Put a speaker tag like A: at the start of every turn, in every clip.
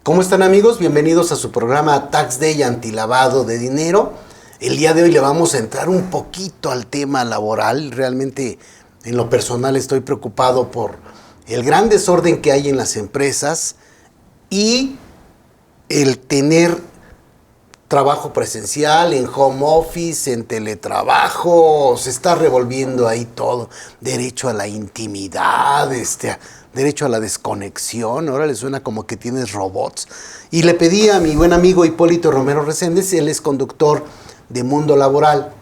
A: ¿Cómo están, amigos? Bienvenidos a su programa Tax Day Antilavado de Dinero. El día de hoy le vamos a entrar un poquito al tema laboral. Realmente, en lo personal, estoy preocupado por el gran desorden que hay en las empresas y el tener trabajo presencial, en home office, en teletrabajo. Se está revolviendo ahí todo. Derecho a la intimidad, derecho a la desconexión. Ahora le suena como que tienes robots. Y le pedí a mi buen amigo Hipólito Romero Reséndez, él es conductor de Mundo Laboral,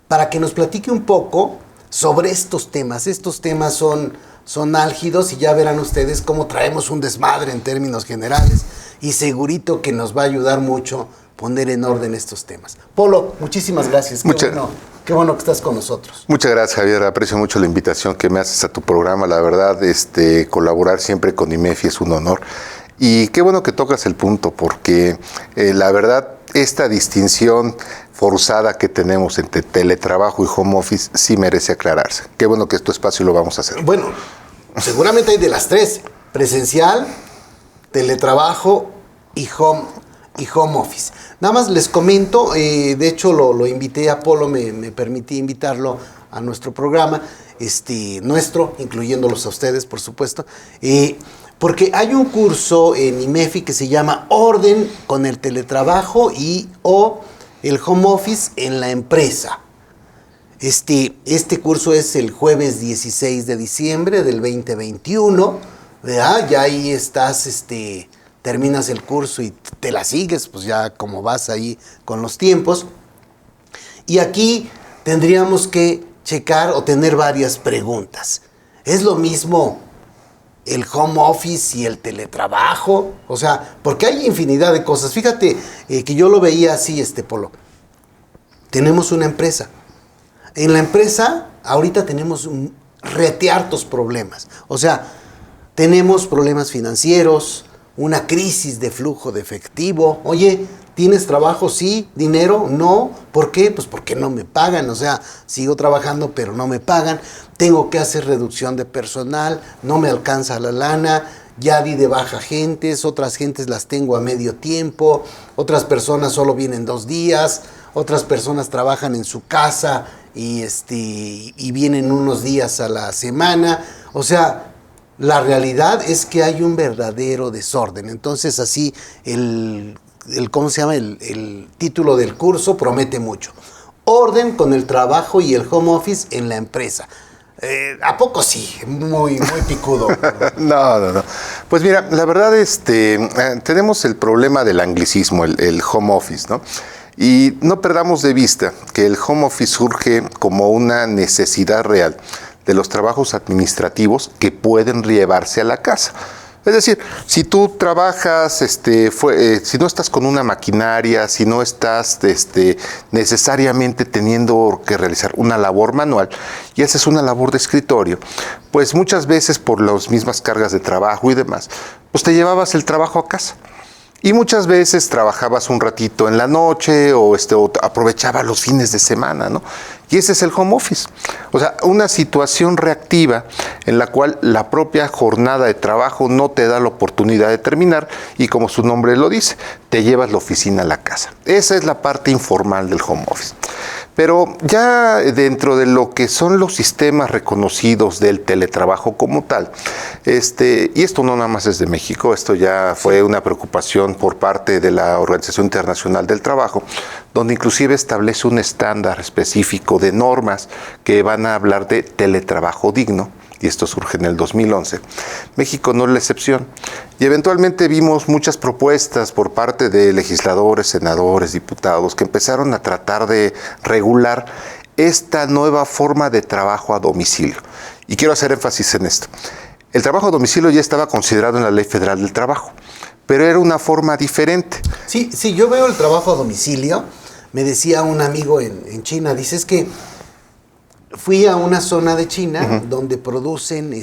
A: para que nos platique un poco sobre estos temas. Estos temas son álgidos y ya verán ustedes cómo traemos un desmadre en términos generales y segurito que nos va a ayudar mucho poner en orden estos temas. Polo, muchísimas gracias. Qué bueno que estás con nosotros.
B: Muchas gracias, Javier. Aprecio mucho la invitación que me haces a tu programa. La verdad, colaborar siempre con IMEFI es un honor. Y qué bueno que tocas el punto, porque la verdad, esta distinción forzada que tenemos entre teletrabajo y home office sí merece aclararse. Qué bueno que es tu espacio y lo vamos a hacer.
A: Bueno, seguramente hay de las tres: presencial, teletrabajo y home office. Nada más les comento, de hecho lo invité a Polo, me permití invitarlo a nuestro programa, incluyéndolos a ustedes, por supuesto, porque hay un curso en IMEFI que se llama Orden con el teletrabajo o el home office en la empresa. Este curso es el jueves 16 de diciembre del 2021, ¿verdad? Ya ahí estás, terminas el curso y te la sigues, pues ya como vas ahí con los tiempos. Y aquí tendríamos que checar o tener varias preguntas. ¿Es lo mismo el home office y el teletrabajo? O sea, porque hay infinidad de cosas. Fíjate que yo lo veía así, Polo. Tenemos una empresa. En la empresa ahorita tenemos hartos problemas. O sea, tenemos problemas financieros, una crisis de flujo de efectivo. Oye, ¿tienes trabajo? Sí. ¿Dinero? No. ¿Por qué? Pues porque no me pagan. O sea, sigo trabajando, pero no me pagan. Tengo que hacer reducción de personal, no me alcanza la lana, ya di de baja gentes, otras gentes las tengo a medio tiempo, otras personas solo vienen 2 días, otras personas trabajan en su casa y vienen unos días a la semana. O sea, la realidad es que hay un verdadero desorden. Entonces, así, ¿cómo se llama? El título del curso promete mucho. Orden con el trabajo y el home office en la empresa. ¿A poco sí? Muy picudo.
B: No. Pues mira, la verdad, tenemos el problema del anglicismo, el home office, ¿no? Y no perdamos de vista que el home office surge como una necesidad real de los trabajos administrativos que pueden llevarse a la casa. Es decir, si tú trabajas, si no estás con una maquinaria, si no estás necesariamente teniendo que realizar una labor manual y haces una labor de escritorio, pues muchas veces por las mismas cargas de trabajo y demás, pues te llevabas el trabajo a casa. Y muchas veces trabajabas un ratito en la noche o aprovechabas los fines de semana, ¿no? Y ese es el home office. O sea, una situación reactiva en la cual la propia jornada de trabajo no te da la oportunidad de terminar y, como su nombre lo dice, te llevas la oficina a la casa. Esa es la parte informal del home office. Pero ya dentro de lo que son los sistemas reconocidos del teletrabajo como tal, y esto no nada más es de México, esto ya fue una preocupación por parte de la Organización Internacional del Trabajo, donde inclusive establece un estándar específico de normas que van a hablar de teletrabajo digno, y esto surge en el 2011. México no es la excepción. Y eventualmente vimos muchas propuestas por parte de legisladores, senadores, diputados, que empezaron a tratar de regular esta nueva forma de trabajo a domicilio. Y quiero hacer énfasis en esto. El trabajo a domicilio ya estaba considerado en la Ley Federal del Trabajo, pero era una forma diferente.
A: Sí, yo veo el trabajo a domicilio. Me decía un amigo en China, dice, es que fui a una zona de China donde producen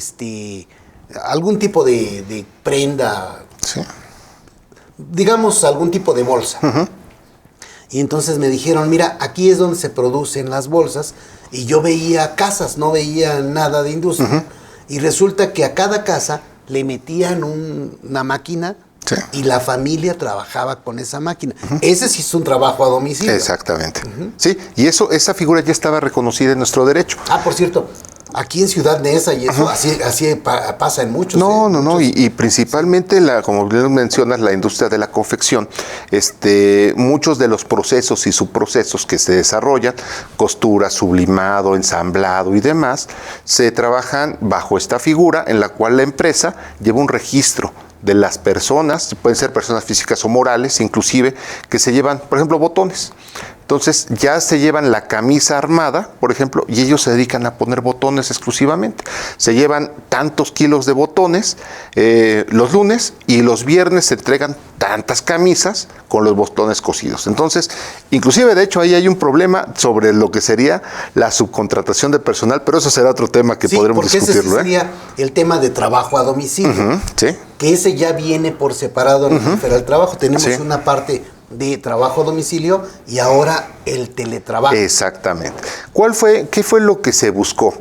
A: algún tipo de prenda,
B: sí,
A: digamos algún tipo de bolsa. Y entonces me dijeron, mira, aquí es donde se producen las bolsas. Y yo veía casas, no veía nada de industria. Y resulta que a cada casa le metían una máquina
B: Sí.
A: y la familia trabajaba con esa máquina. Ese sí es un trabajo a domicilio.
B: Exactamente. Sí, y esa figura ya estaba reconocida en nuestro derecho.
A: Por cierto, aquí en Ciudad Neza y eso, así pasa en muchos.
B: No, y principalmente, como bien mencionas, la industria de la confección, muchos de los procesos y subprocesos que se desarrollan, costura, sublimado, ensamblado y demás, se trabajan bajo esta figura en la cual la empresa lleva un registro de las personas, pueden ser personas físicas o morales, inclusive, que se llevan, por ejemplo, botones. Entonces ya se llevan la camisa armada, por ejemplo, y ellos se dedican a poner botones exclusivamente. Se llevan tantos kilos de botones los lunes y los viernes se entregan tantas camisas con los botones cosidos. Entonces, inclusive, de hecho, ahí hay un problema sobre lo que sería la subcontratación de personal, pero eso será otro tema que podremos discutirlo.
A: Ese sería el tema de trabajo a domicilio,
B: sí.
A: Que ese ya viene por separado en el Federal Trabajo. Tenemos una parte de trabajo a domicilio y ahora el teletrabajo.
B: Exactamente. ¿Qué fue lo que se buscó?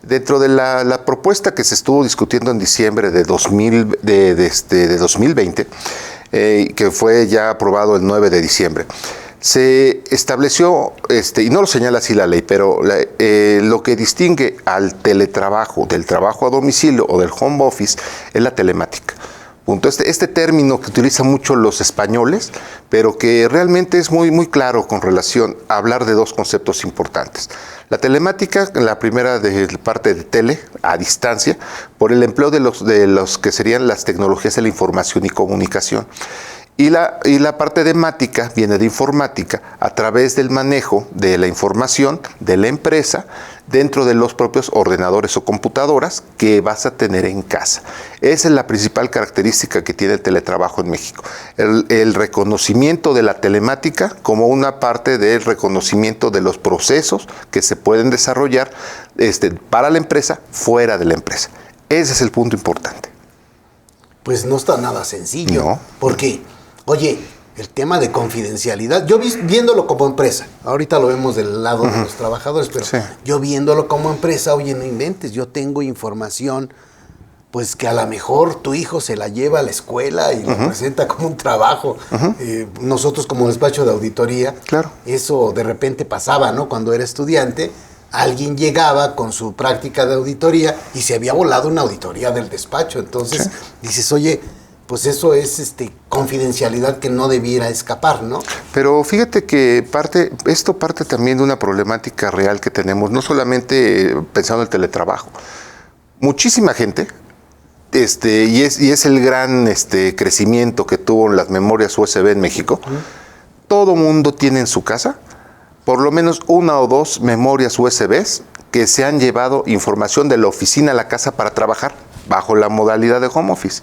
B: Dentro de la propuesta que se estuvo discutiendo en diciembre de 2020, que fue ya aprobado el 9 de diciembre, se estableció, y no lo señala así la ley, pero lo que distingue al teletrabajo del trabajo a domicilio o del home office es la telemática. Punto. Este término que utilizan mucho los españoles, pero que realmente es muy, muy claro con relación a hablar de dos conceptos importantes. La telemática, la primera de parte de tele, a distancia, por el empleo de los que serían las tecnologías de la información y comunicación. Y la parte de mática viene de informática a través del manejo de la información de la empresa dentro de los propios ordenadores o computadoras que vas a tener en casa. Esa es la principal característica que tiene el teletrabajo en México. El reconocimiento de la telemática como una parte del reconocimiento de los procesos que se pueden desarrollar para la empresa fuera de la empresa. Ese es el punto importante.
A: Pues no está nada sencillo.
B: No.
A: Porque, oye, el tema de confidencialidad, yo viéndolo como empresa, ahorita lo vemos del lado de los trabajadores, pero yo viéndolo como empresa, oye, no inventes, yo tengo información, pues que a lo mejor tu hijo se la lleva a la escuela y lo presenta como un trabajo. Nosotros como despacho de auditoría, eso de repente pasaba, ¿no? Cuando era estudiante, alguien llegaba con su práctica de auditoría y se había volado una auditoría del despacho. Entonces dices, oye, pues eso es confidencialidad que no debiera escapar, ¿no?
B: Pero fíjate que esto parte también de una problemática real que tenemos, no solamente pensando en el teletrabajo. Muchísima gente, y es el gran crecimiento que tuvo en las memorias USB en México, todo mundo tiene en su casa por lo menos una o dos memorias USBs que se han llevado información de la oficina a la casa para trabajar bajo la modalidad de home office.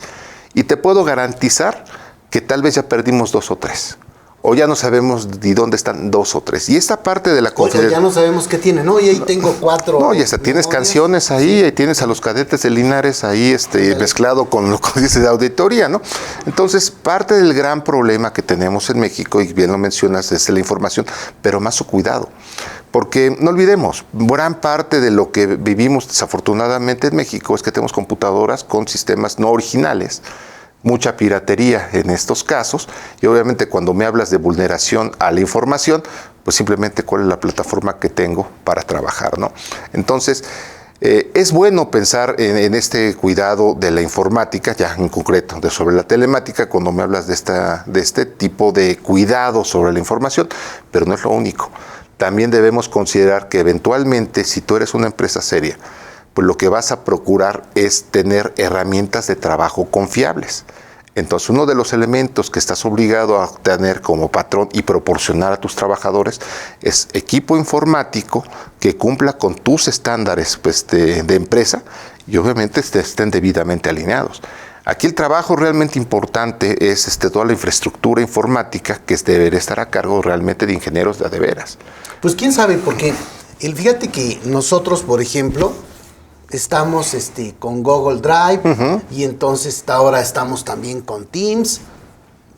B: Y te puedo garantizar que tal vez ya perdimos 2 o 3. O ya no sabemos ni dónde están 2 o 3. Y esta parte de la
A: confidencialidad. Ya no sabemos qué tienen. No, y ahí tengo 4.
B: No, y hasta tienes canciones ahí, ahí tienes a los Cadetes de Linares ahí mezclado con lo que dice de auditoría, ¿no? Entonces, parte del gran problema que tenemos en México, y bien lo mencionas, es la información, pero más su cuidado. Porque no olvidemos, gran parte de lo que vivimos desafortunadamente en México es que tenemos computadoras con sistemas no originales, mucha piratería en estos casos, y obviamente cuando me hablas de vulneración a la información, pues simplemente cuál es la plataforma que tengo para trabajar, ¿no? Entonces, es bueno pensar en este cuidado de la informática, ya en concreto, sobre la telemática, cuando me hablas de este tipo de cuidado sobre la información, pero no es lo único. También debemos considerar que eventualmente, si tú eres una empresa seria, pues lo que vas a procurar es tener herramientas de trabajo confiables. Entonces, uno de los elementos que estás obligado a tener como patrón y proporcionar a tus trabajadores es equipo informático que cumpla con tus estándares de empresa y obviamente estén debidamente alineados. Aquí el trabajo realmente importante es toda la infraestructura informática que debería estar a cargo realmente de ingenieros de veras.
A: Pues quién sabe, porque fíjate que nosotros, por ejemplo, estamos con Google Drive y entonces ahora estamos también con Teams.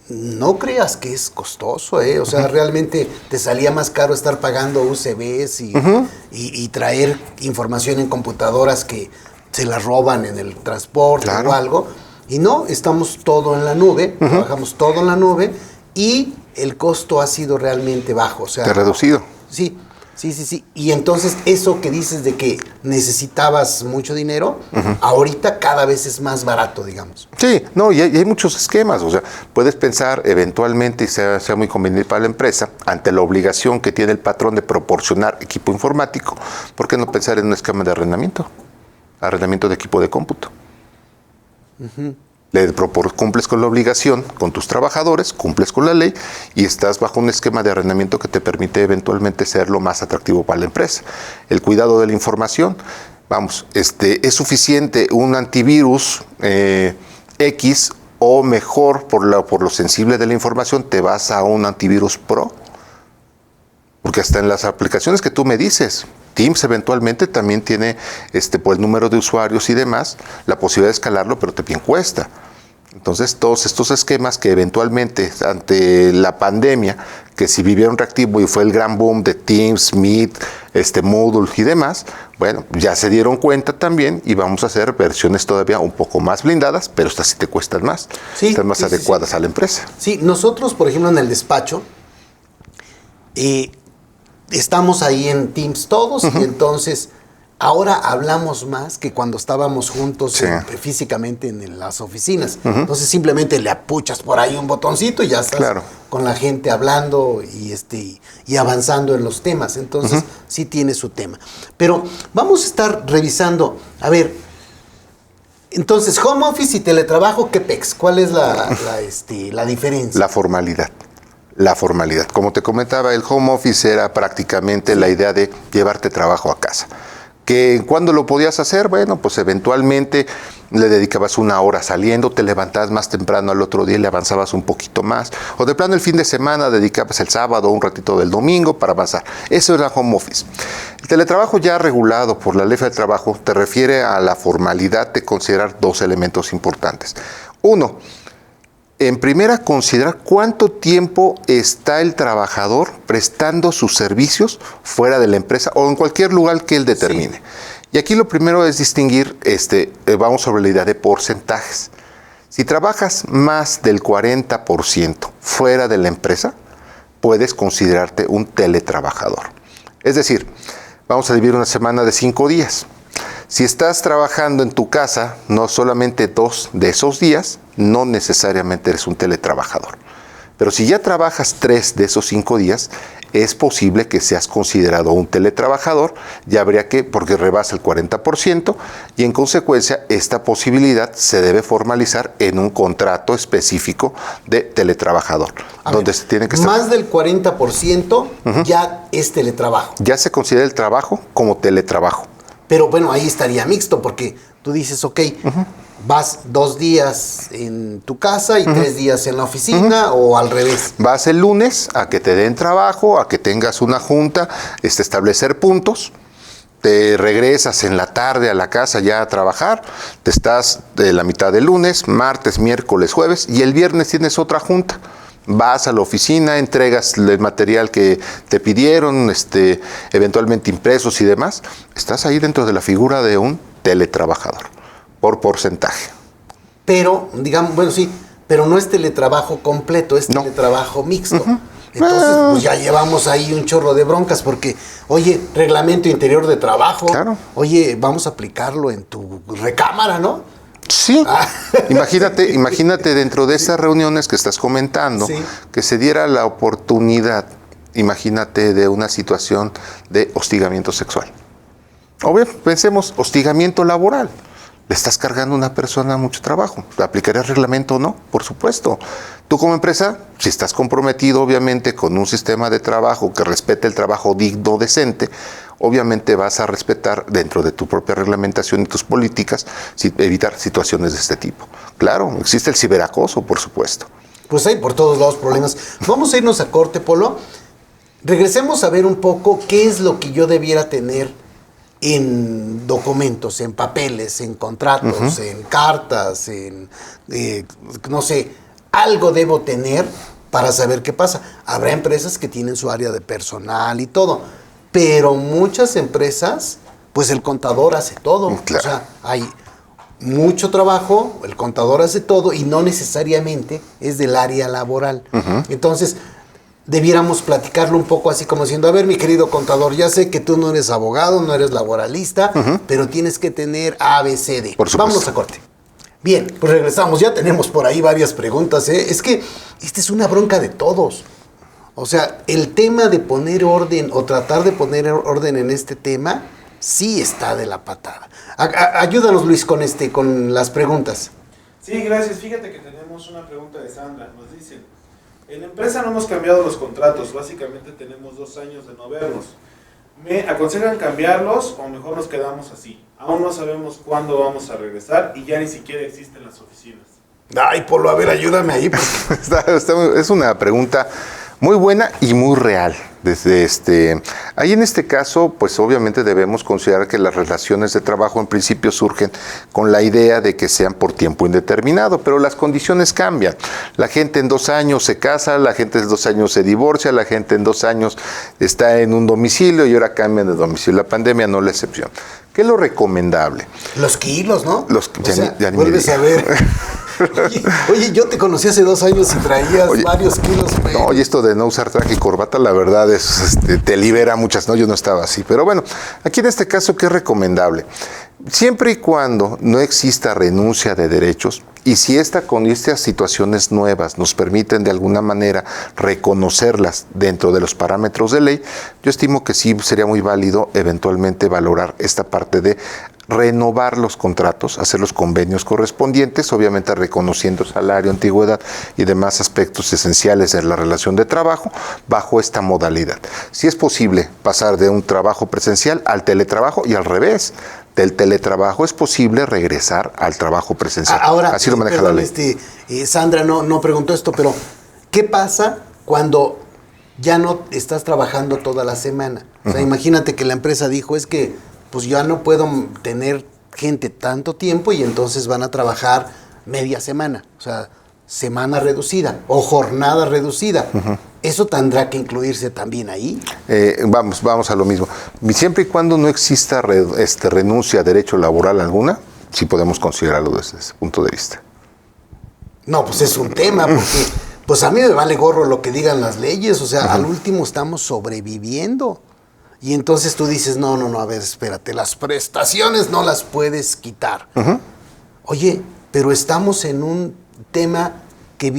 A: No creas que es costoso, o sea, realmente te salía más caro estar pagando USBs y traer información en computadoras que se las roban en el transporte o algo. Y no, estamos todo en la nube, trabajamos todo en la nube y el costo ha sido realmente bajo. O sea,
B: ¿Te ha reducido?
A: Sí. Y entonces eso que dices de que necesitabas mucho dinero, ahorita cada vez es más barato, digamos.
B: Sí, no, y hay muchos esquemas. O sea, puedes pensar eventualmente, y sea muy conveniente para la empresa, ante la obligación que tiene el patrón de proporcionar equipo informático, ¿por qué no pensar en un esquema de arrendamiento? Arrendamiento de equipo de cómputo. Cumples con la obligación con tus trabajadores, cumples con la ley y estás bajo un esquema de arrendamiento que te permite eventualmente ser lo más atractivo para la empresa. El cuidado de la información, vamos, es suficiente un antivirus X o mejor por lo sensible de la información te vas a un antivirus Pro. Porque hasta en las aplicaciones que tú me dices, Teams eventualmente también tiene por el número de usuarios y demás, la posibilidad de escalarlo, pero también cuesta. Entonces, todos estos esquemas que eventualmente, ante la pandemia, que si vivieron reactivo y fue el gran boom de Teams, Meet, Moodle y demás, bueno, ya se dieron cuenta también y vamos a hacer versiones todavía un poco más blindadas, pero estas sí te cuestan más, están más adecuadas a la empresa.
A: Sí, nosotros, por ejemplo, en el despacho, estamos ahí en Teams todos y entonces ahora hablamos más que cuando estábamos juntos físicamente en las oficinas. Entonces simplemente le apuchas por ahí un botoncito y ya estás con la gente hablando y avanzando en los temas. Entonces sí tiene su tema. Pero vamos a estar revisando, a ver, entonces home office y teletrabajo, ¿qué pex? ¿Cuál es la diferencia?
B: La formalidad. La formalidad. Como te comentaba, el home office era prácticamente la idea de llevarte trabajo a casa. Que cuando lo podías hacer, bueno, pues eventualmente le dedicabas una hora saliendo, te levantabas más temprano al otro día y le avanzabas un poquito más. O de plano el fin de semana dedicabas el sábado o un ratito del domingo para avanzar. Eso era home office. El teletrabajo ya regulado por la Ley Federal del Trabajo te refiere a la formalidad de considerar dos elementos importantes. Uno, en primera, considerar cuánto tiempo está el trabajador prestando sus servicios fuera de la empresa o en cualquier lugar que él determine. Y aquí lo primero es distinguir, vamos sobre la idea de porcentajes. Si trabajas más del 40% fuera de la empresa, puedes considerarte un teletrabajador. Es decir, vamos a dividir una semana de 5 días. Si estás trabajando en tu casa, no solamente 2 de esos días, no necesariamente eres un teletrabajador. Pero si ya trabajas 3 de esos 5 días, es posible que seas considerado un teletrabajador, ya habría que, porque rebasa el 40%, y en consecuencia esta posibilidad se debe formalizar en un contrato específico de teletrabajador, donde se tiene que estar.
A: Más del 40% ya es teletrabajo.
B: Ya se considera el trabajo como teletrabajo.
A: Pero bueno, ahí estaría mixto, porque tú dices, ok, vas 2 días en tu casa y 3 días en la oficina, o al revés.
B: Vas el lunes a que te den trabajo, a que tengas una junta, establecer puntos, te regresas en la tarde a la casa ya a trabajar, te estás de la mitad del lunes, martes, miércoles, jueves, y el viernes tienes otra junta. Vas a la oficina, entregas el material que te pidieron, eventualmente impresos y demás. Estás ahí dentro de la figura de un teletrabajador, por porcentaje.
A: Pero, digamos, bueno, sí, pero no es teletrabajo completo, es teletrabajo mixto. Entonces, pues ya llevamos ahí un chorro de broncas porque, oye, reglamento interior de trabajo, oye, vamos a aplicarlo en tu recámara, ¿no?
B: Sí, imagínate dentro de esas reuniones que estás comentando, que se diera la oportunidad, imagínate, de una situación de hostigamiento sexual. O bien, pensemos, hostigamiento laboral. Le estás cargando a una persona mucho trabajo. ¿Aplicarías reglamento o no? Por supuesto. Tú como empresa, si estás comprometido obviamente con un sistema de trabajo que respete el trabajo digno, decente, obviamente vas a respetar dentro de tu propia reglamentación y tus políticas, evitar situaciones de este tipo. Claro, existe el ciberacoso, por supuesto.
A: Pues hay por todos lados problemas. Vamos a irnos a corte, Polo. Regresemos a ver un poco qué es lo que yo debiera tener en documentos, en papeles, en contratos, en cartas, en, no sé, algo debo tener para saber qué pasa. Habrá empresas que tienen su área de personal y todo, pero muchas empresas, pues el contador hace todo.
B: Claro.
A: O sea, hay mucho trabajo, el contador hace todo y no necesariamente es del área laboral. Entonces, debiéramos platicarlo un poco así como diciendo, a ver, mi querido contador, ya sé que tú no eres abogado, no eres laboralista, pero tienes que tener A, B, C, D.
B: Por supuesto.
A: Vámonos a corte. Bien, pues regresamos. Ya tenemos por ahí varias preguntas, ¿eh? Es que esta es una bronca de todos. O sea, el tema de poner orden o tratar de poner orden en este tema sí está de la patada. Ayúdanos, Luis, con las preguntas.
C: Sí, gracias. Fíjate que tenemos una pregunta de Sandra. Nos dicen, en la empresa no hemos cambiado los contratos. Básicamente tenemos 2 años de no vernos. ¿Me aconsejan cambiarlos o mejor nos quedamos así? Aún no sabemos cuándo vamos a regresar y ya ni siquiera existen las oficinas.
A: Ay, Polo, a ver, ayúdame ahí.
B: Es una pregunta muy buena y muy real. Ahí en este caso, pues obviamente debemos considerar que las relaciones de trabajo en principio surgen con la idea de que sean por tiempo indeterminado, pero las condiciones cambian. La gente en 2 años se casa, la gente en 2 años se divorcia, la gente en 2 años está en un domicilio y ahora cambian de domicilio. La pandemia no es la excepción. ¿Qué es lo recomendable?
A: Los kilos, ¿no?
B: Ya ni
A: vuelves a ver. Oye, yo te conocí hace 2 años y traías varios kilos.
B: No, y esto de no usar traje y corbata, la verdad es, te libera muchas, ¿no? Yo no estaba así. Pero bueno, aquí en este caso, ¿qué es recomendable? Siempre y cuando no exista renuncia de derechos, y si con estas situaciones nuevas nos permiten de alguna manera reconocerlas dentro de los parámetros de ley, yo estimo que sí sería muy válido eventualmente valorar esta parte de renovar los contratos, hacer los convenios correspondientes, obviamente reconociendo salario, antigüedad y demás aspectos esenciales de la relación de trabajo bajo esta modalidad. Si es posible pasar de un trabajo presencial al teletrabajo y al revés. Del teletrabajo es posible regresar al trabajo presencial.
A: Ahora,
B: así lo maneja la ley.
A: Sandra no preguntó esto, pero ¿qué pasa cuando ya no estás trabajando toda la semana? O sea, imagínate que la empresa dijo, es que pues ya no puedo tener gente tanto tiempo y entonces van a trabajar media semana, o sea, semana reducida o jornada reducida. ¿Eso tendrá que incluirse también ahí?
B: Vamos a lo mismo. Siempre y cuando no exista renuncia a derecho laboral alguna, sí podemos considerarlo desde ese punto de vista.
A: No, pues es un tema, porque pues a mí me vale gorro lo que digan las leyes, o sea, al último estamos sobreviviendo. Y entonces tú dices, no, a ver, espérate, las prestaciones no las puedes quitar. Oye, pero estamos en un tema que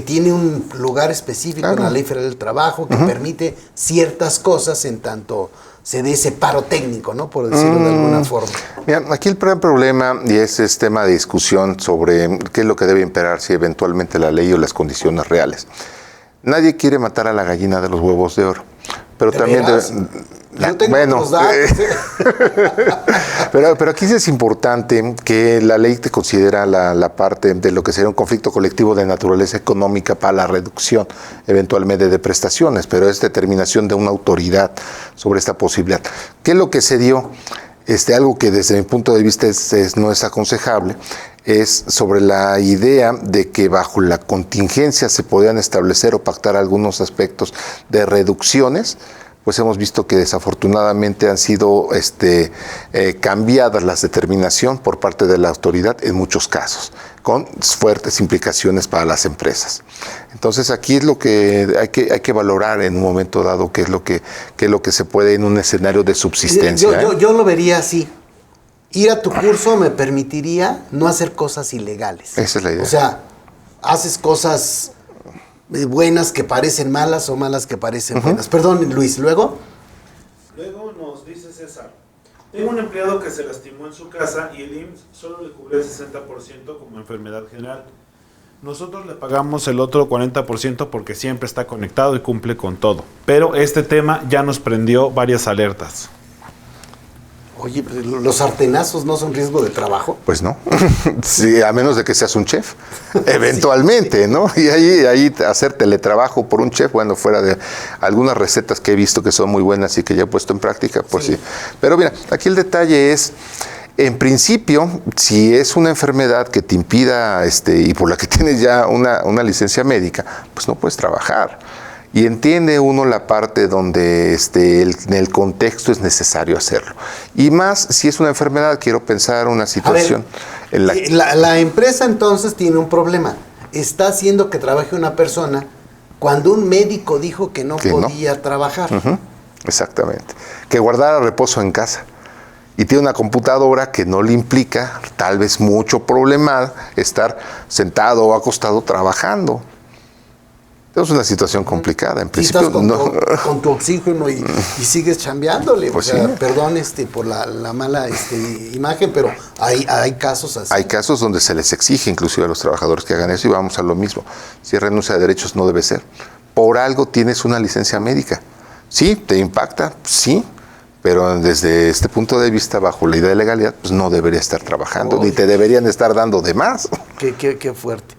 A: tiene un lugar específico en la Ley Federal del Trabajo, que permite ciertas cosas en tanto se dé ese paro técnico, ¿no? Por decirlo de alguna forma.
B: Mira, aquí el gran problema, y ese es tema de discusión sobre qué es lo que debe imperar, si eventualmente la ley o las condiciones reales. Nadie quiere matar a la gallina de los huevos de oro. Pero también
A: yo tengo otros datos,
B: pero aquí sí es importante que la ley te considera la parte de lo que sería un conflicto colectivo de naturaleza económica para la reducción eventualmente de prestaciones, pero es determinación de una autoridad sobre esta posibilidad. ¿Qué es lo que se dio? Algo que desde mi punto de vista no es aconsejable, es sobre la idea de que bajo la contingencia se podían establecer o pactar algunos aspectos de reducciones. Pues hemos visto que desafortunadamente han sido cambiadas las determinaciones por parte de la autoridad en muchos casos, con fuertes implicaciones para las empresas. Entonces aquí es lo que hay que valorar en un momento dado, qué es lo que se puede en un escenario de subsistencia.
A: Yo lo vería así. Ir a tu curso me permitiría no hacer cosas ilegales.
B: Esa es la idea.
A: O sea, haces cosas buenas que parecen malas o malas que parecen buenas. Perdón, Luis, ¿luego?
C: Luego nos dice César, tengo un empleado que se lastimó en su casa y el IMSS solo le cubrió el 60% como enfermedad general. Nosotros le pagamos el otro 40% porque siempre está conectado y cumple con todo. Pero este tema ya nos prendió varias alertas.
A: Oye, ¿los sartenazos no son riesgo de trabajo?
B: Pues no, sí, a menos de que seas un chef, eventualmente, ¿no? Y ahí hacer teletrabajo por un chef, bueno, fuera de algunas recetas que he visto que son muy buenas y que ya he puesto en práctica, pues sí. Pero mira, aquí el detalle es, en principio, si es una enfermedad que te impida, y por la que tienes ya una licencia médica, pues no puedes trabajar. Y entiende uno la parte donde en el contexto es necesario hacerlo. Y más si es una enfermedad, quiero pensar una situación
A: La empresa entonces tiene un problema. Está haciendo que trabaje una persona cuando un médico dijo que no podía trabajar.
B: Exactamente. Que guardara reposo en casa. Y tiene una computadora que no le implica, tal vez mucho problema, estar sentado o acostado trabajando. Es una situación complicada. En principio,
A: estás con tu oxígeno y sigues chambeándole.
B: Pues
A: o sea,
B: sí.
A: Perdón por la mala imagen, pero hay casos así.
B: Hay casos donde se les exige inclusive a los trabajadores que hagan eso y vamos a lo mismo. Si es renuncia de derechos no debe ser. Por algo tienes una licencia médica. Sí, te impacta, sí, pero desde este punto de vista, bajo la idea de legalidad, pues no debería estar trabajando, ni te deberían estar dando de más.
A: Qué fuerte.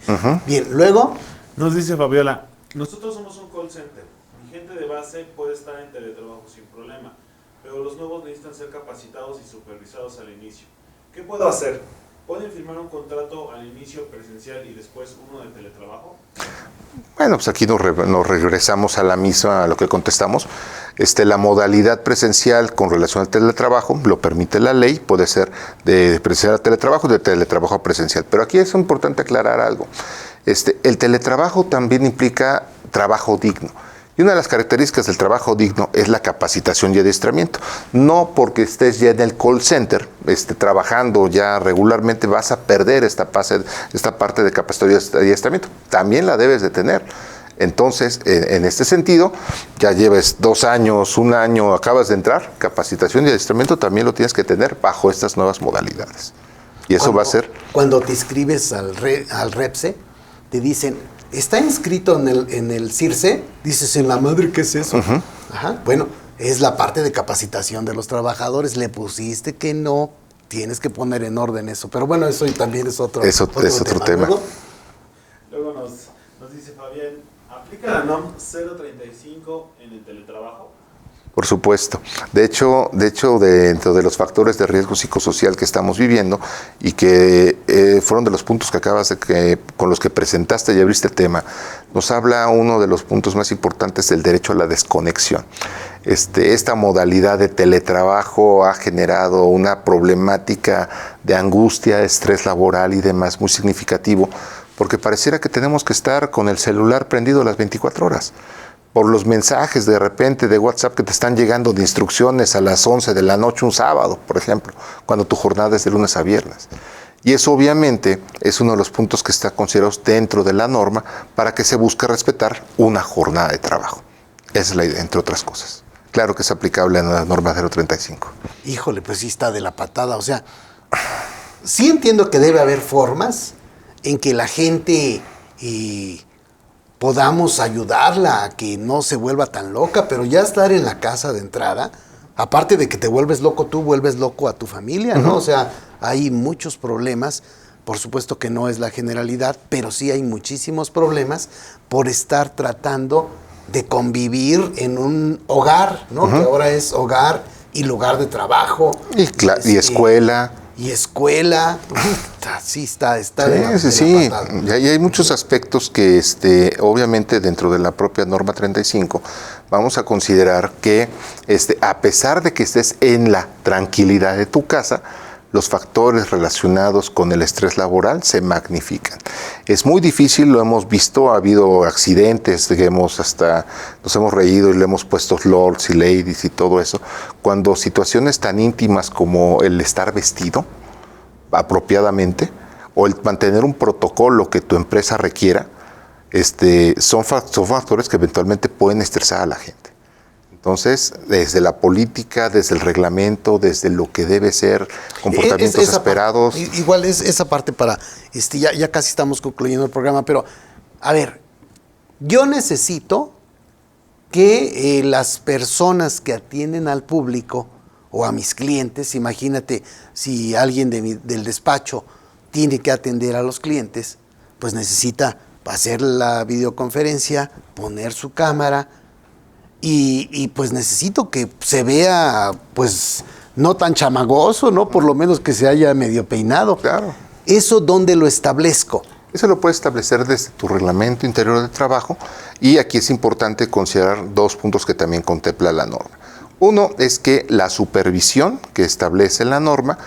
A: Bien, luego...
C: Nos dice Fabiola, nosotros somos un call center. Mi gente de base puede estar en teletrabajo sin problema, pero los nuevos necesitan ser capacitados y supervisados al inicio. ¿Qué puedo hacer? ¿Pueden firmar un contrato al inicio presencial y después uno de teletrabajo?
B: Bueno, pues aquí nos regresamos a la misma, a lo que contestamos. La modalidad presencial con relación al teletrabajo lo permite la ley, puede ser de presencial a teletrabajo, de teletrabajo a presencial. Pero aquí es importante aclarar algo. El teletrabajo también implica trabajo digno. Y una de las características del trabajo digno es la capacitación y adiestramiento. No porque estés ya en el call center, trabajando ya regularmente, vas a perder esta parte de capacitación y adiestramiento. También la debes de tener. Entonces, en este sentido, ya lleves 2 años, 1 año, acabas de entrar, capacitación y adiestramiento también lo tienes que tener bajo estas nuevas modalidades. Y eso va a ser...
A: Cuando te inscribes al REPSE, te dicen... ¿Está inscrito en el CIRSE? Dices, ¿en la madre qué es eso? Ajá. Bueno, es la parte de capacitación de los trabajadores. Le pusiste que no, tienes que poner en orden eso. Pero bueno, eso también es otro tema.
C: Luego nos dice Fabián, ¿aplica la NOM 035 en el teletrabajo?
B: Por supuesto. De hecho, dentro de los factores de riesgo psicosocial que estamos viviendo y que fueron de los puntos que con los que presentaste y abriste el tema, nos habla uno de los puntos más importantes del derecho a la desconexión. Esta modalidad de teletrabajo ha generado una problemática de angustia, estrés laboral y demás muy significativo, porque pareciera que tenemos que estar con el celular prendido las 24 horas. Por los mensajes de repente de WhatsApp que te están llegando de instrucciones a las 11 de la noche un sábado, por ejemplo, cuando tu jornada es de lunes a viernes. Y eso obviamente es uno de los puntos que está considerado dentro de la norma para que se busque respetar una jornada de trabajo. Esa es la idea, entre otras cosas. Claro que es aplicable a la norma 035.
A: Híjole, pues sí está de la patada. O sea, sí entiendo que debe haber formas en que la gente... podamos ayudarla a que no se vuelva tan loca, pero ya estar en la casa de entrada, aparte de que te vuelves loco tú, vuelves loco a tu familia, ¿no? O sea, hay muchos problemas, por supuesto que no es la generalidad, pero sí hay muchísimos problemas por estar tratando de convivir en un hogar, ¿no? Que ahora es hogar y lugar de trabajo.
B: Y escuela.
A: Y escuela, sí está
B: sí. Y hay muchos aspectos que obviamente dentro de la propia norma 35 vamos a considerar que a pesar de que estés en la tranquilidad de tu casa, los factores relacionados con el estrés laboral se magnifican. Es muy difícil, lo hemos visto, ha habido accidentes, hasta nos hemos reído y le hemos puesto lords y ladies y todo eso, cuando situaciones tan íntimas como el estar vestido apropiadamente o el mantener un protocolo que tu empresa requiera, son factores que eventualmente pueden estresar a la gente. Entonces, desde la política, desde el reglamento, desde lo que debe ser, comportamientos esperados.
A: Igual es esa parte para, ya casi estamos concluyendo el programa, pero, a ver, yo necesito que las personas que atienden al público o a mis clientes, imagínate si alguien del despacho tiene que atender a los clientes, pues necesita hacer la videoconferencia, poner su cámara, y pues necesito que se vea, pues, no tan chamagoso, ¿no? Por lo menos que se haya medio peinado.
B: Claro.
A: ¿Eso dónde lo establezco?
B: Eso lo puedes establecer desde tu reglamento interior de trabajo y aquí es importante considerar 2 puntos que también contempla la norma. Uno es que la supervisión que establece la norma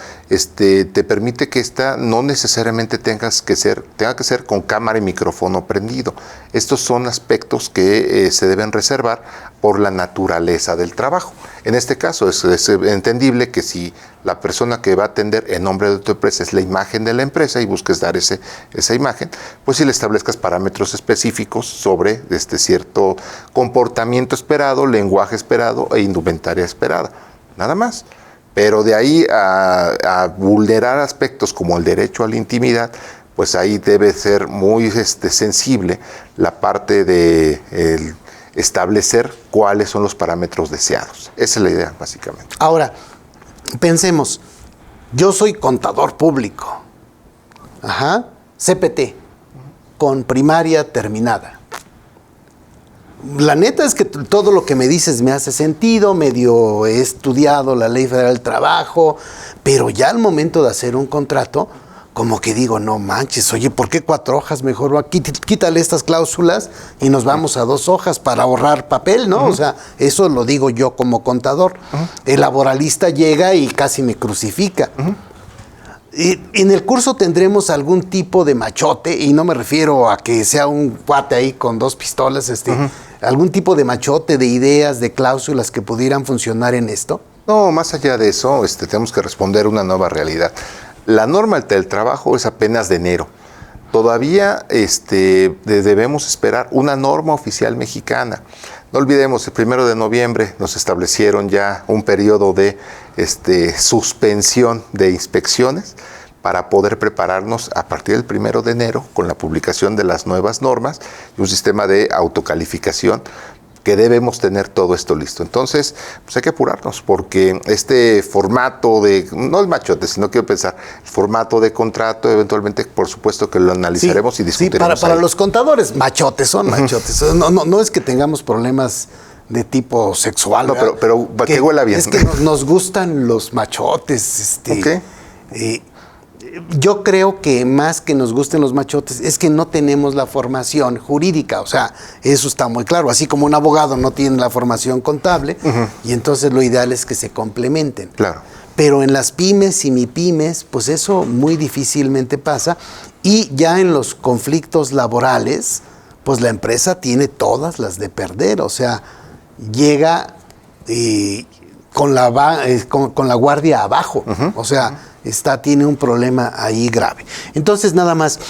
B: te permite que esta no necesariamente tenga que ser con cámara y micrófono prendido. Estos son aspectos que se deben reservar por la naturaleza del trabajo. En este caso es entendible que si la persona que va a atender en nombre de tu empresa es la imagen de la empresa y busques dar esa imagen, pues si le establezcas parámetros específicos sobre cierto comportamiento esperado, lenguaje esperado e indumentaria esperada. Nada más. Pero de ahí a vulnerar aspectos como el derecho a la intimidad, pues ahí debe ser muy sensible la parte de establecer cuáles son los parámetros deseados. Esa es la idea, básicamente.
A: Ahora, pensemos, yo soy contador público, CPT, con primaria terminada. La neta es que todo lo que me dices me hace sentido, medio he estudiado la Ley Federal del Trabajo, pero ya al momento de hacer un contrato, como que digo, no manches, oye, ¿por qué 4 hojas? Mejor quítale estas cláusulas y nos vamos a 2 hojas para ahorrar papel, ¿no? O sea, eso lo digo yo como contador. El laboralista llega y casi me crucifica. Y en el curso tendremos algún tipo de machote, y no me refiero a que sea un cuate ahí con 2 pistolas, algún tipo de machote, de ideas, de cláusulas que pudieran funcionar en esto.
B: No, más allá de eso, tenemos que responder a una nueva realidad. La norma del trabajo es apenas de enero. Todavía debemos esperar una norma oficial mexicana. No olvidemos, el 1 de noviembre nos establecieron ya un periodo de suspensión de inspecciones para poder prepararnos a partir del 1 de enero con la publicación de las nuevas normas y un sistema de autocalificación que debemos tener todo esto listo. Entonces, pues hay que apurarnos, porque este formato no el machote, sino quiero pensar, el formato de contrato, eventualmente, por supuesto que lo analizaremos y discutiremos.
A: Sí, para los contadores, machotes son machotes. No es que tengamos problemas de tipo sexual.
B: No, pero que huela bien.
A: Es que nos gustan los machotes.
B: Okay.
A: Yo creo que más que nos gusten los machotes es que no tenemos la formación jurídica, o sea, eso está muy claro, así como un abogado no tiene la formación contable, y entonces lo ideal es que se complementen.
B: Claro.
A: Pero en las pymes y mipymes, pues eso muy difícilmente pasa, y ya en los conflictos laborales, pues la empresa tiene todas las de perder, o sea, llega con la guardia abajo, o sea, tiene un problema ahí grave. Entonces, nada más,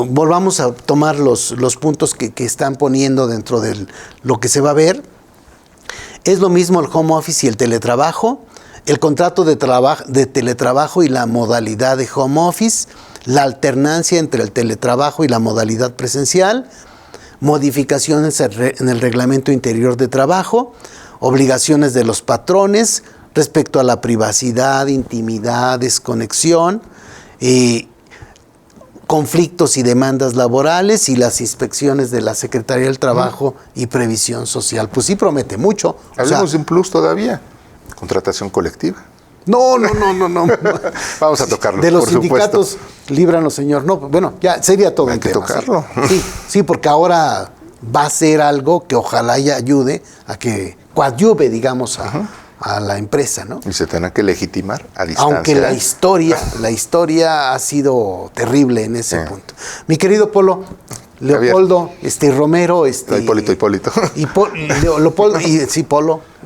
A: volvamos a tomar los puntos que están poniendo dentro de lo que se va a ver. Es lo mismo el home office y el teletrabajo, el contrato de teletrabajo y la modalidad de home office, la alternancia entre el teletrabajo y la modalidad presencial, modificaciones en el reglamento interior de trabajo, obligaciones de los patrones respecto a la privacidad, intimidad, desconexión, conflictos y demandas laborales y las inspecciones de la Secretaría del Trabajo y Previsión Social. Pues sí promete mucho.
B: Hablemos de un plus todavía, contratación colectiva.
A: No.
B: Vamos a tocarlo,
A: de los
B: por
A: sindicatos,
B: supuesto.
A: líbranos, señor. No, bueno, ya sería todo
B: Hay
A: un
B: que
A: tema.
B: tocarlo.
A: Sí, porque ahora va a ser algo que ojalá ya ayude a que coadyuve, digamos, a la empresa, ¿no?
B: Y se tendrá que legitimar a distancia.
A: Aunque la historia ha sido terrible en ese punto. Mi querido Polo, Leopoldo, Romero,
B: Hipólito.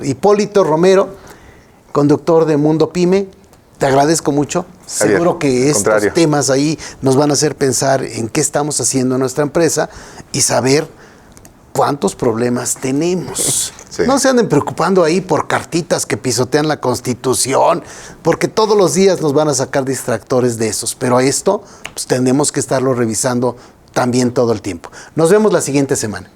A: Hipólito Romero, conductor de Mundo Pyme, te agradezco mucho.
B: Javier,
A: seguro que estos temas ahí nos van a hacer pensar en qué estamos haciendo en nuestra empresa y saber cuántos problemas tenemos. Sí. No se anden preocupando ahí por cartitas que pisotean la Constitución, porque todos los días nos van a sacar distractores de esos. Pero esto, pues, tenemos que estarlo revisando también todo el tiempo. Nos vemos la siguiente semana.